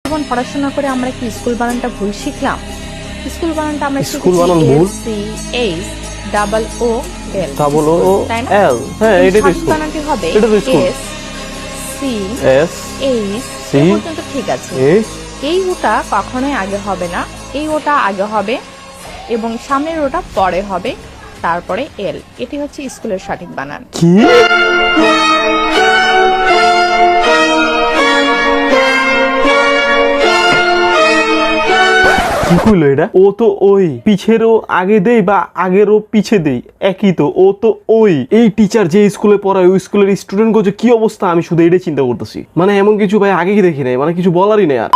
যখন পড়াশোনা করে আমরা কি স্কুল বানানটা ভুল শিখলাম? স্কুল বানানটা আমরা স্কুল বানান ভুল? C H double O L double O তাই না? এল, হ্যাঁ এটাই তো সঠিক স্কুল। বানানটি হবে এটা তো school. S C S H C এই পর্যন্ত ঠিক আছে। এইচ, এই ওটা কখনোই আগে হবে না, এই ওটা আগে হবে এবং সামনের ওটা পরে হবে, তারপরে এল। এটি হচ্ছে স্কুলের সঠিক বানান। কি কি কইলো এটা? ও তো ওই পিছেরও আগে দেই বা আগেরও পিছে দেই, একই তো। ও তো ওই এই টিচার যে স্কুলে পড়ায় ওই স্কুলের স্টুডেন্ট যে কি অবস্থা, আমি শুধু এটাই চিন্তা করতেছি। মানে এমন কিছু ভাই আগে কি দেখি নাই, মানে কিছু বলারই নেই আর।